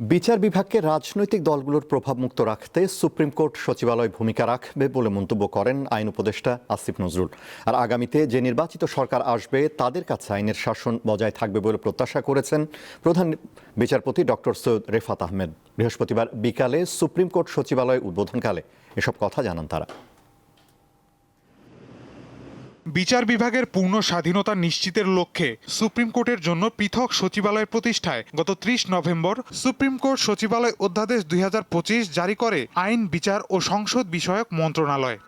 বিচার বিভাগকে রাজনৈতিক দলগুলোর প্রভাবমুক্ত রাখতে সুপ্রিম কোর্ট সচিবালয় ভূমিকা রাখবে বলে মন্তব্য করেন আইন উপদেষ্টা আসিফ নজরুল। আর আগামীতে যে নির্বাচিত সরকার আসবে তাদের কাছে আইনের শাসন বজায় থাকবে বলে প্রত্যাশা করেছেন প্রধান বিচারপতি ডক্টর সৈয়দ রেফাত আহমেদ। বৃহস্পতিবার বিকালে সুপ্রিম কোর্ট সচিবালয় উদ্বোধনকালে এসব কথা জানান তারা। বিচার বিভাগের পূর্ণ স্বাধীনতা নিশ্চিতের লক্ষ্যে সুপ্রিম কোর্টের জন্য পৃথক সচিবালয় প্রতিষ্ঠায় গত ৩০ নভেম্বর সুপ্রিম কোর্ট সচিবালয় অধ্যাদেশ ২০২৫ জারি করে আইন, বিচার ও সংসদ বিষয়ক মন্ত্রণালয়।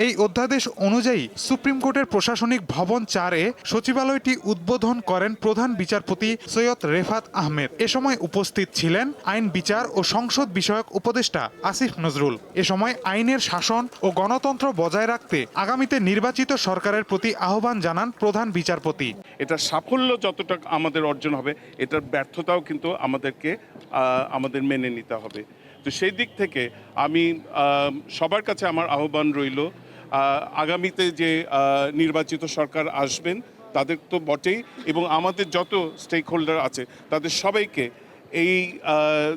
এই অধ্যাদেশ অনুযায়ী সুপ্রিম কোর্টের প্রশাসনিক ভবন ৪-এ সচিবালয়টি উদ্বোধন করেন প্রধান বিচারপতি সৈয়দ রেফাত আহমেদ। এ সময় উপস্থিত ছিলেন আইন, বিচার ও সংসদ বিষয়ক উপদেষ্টা আসিফ নজরুল। এ সময় আইনের শাসন ও গণতন্ত্র বজায় রাখতে আগামীতে নির্বাচিত সরকারের প্রতি আহ্বান জানান প্রধান বিচারপতি। এটা সাফল্য যতটা আমাদের অর্জন হবে, এটার ব্যর্থতাও কিন্তু আমাদের মেনে নিতে হবে। তো সেই দিক থেকে আমি সবার কাছে আমার আহ্বান রইল, আগামীতে যে নির্বাচিত সরকার আসবেন তাদের তো বটেই, এবং আমাদের যত স্টেক হোল্ডার আছে তাদের সবাইকে এই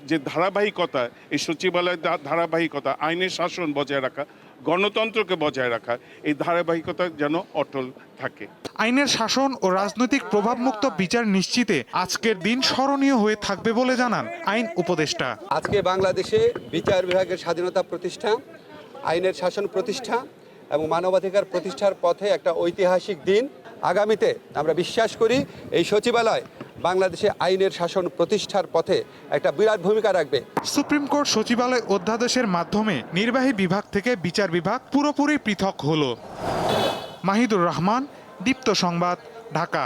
যে ধারাবাহিকতা, এই সচিবালয়ের ধারাবাহিকতা, আইনের শাসন বজায় রাখা, গণতন্ত্রকে বজায় রাখা, এই ধারাবাহিকতা যেন অটল থাকে। আইনের শাসন ও রাজনৈতিক প্রভাবমুক্ত বিচার নিশ্চিতে আজকের দিন স্মরণীয় হয়ে থাকবে বলে জানান আইন উপদেষ্টা। আজকে বাংলাদেশে বিচার বিভাগের স্বাধীনতা প্রতিষ্ঠা, আইনের শাসন প্রতিষ্ঠা এবং মানবাধিকার প্রতিষ্ঠার পথে একটা ঐতিহাসিক দিন। আগামীতে আমরা বিশ্বাস করি এই সচিবালয় বাংলাদেশে আইনের শাসন প্রতিষ্ঠার পথে একটা বিরাট ভূমিকা রাখবে। সুপ্রিম কোর্ট সচিবালয় অধ্যাদেশের মাধ্যমে নির্বাহী বিভাগ থেকে বিচার বিভাগ পুরোপুরি পৃথক হলো। মাহিদুর রহমান, দীপ্ত সংবাদ, ঢাকা।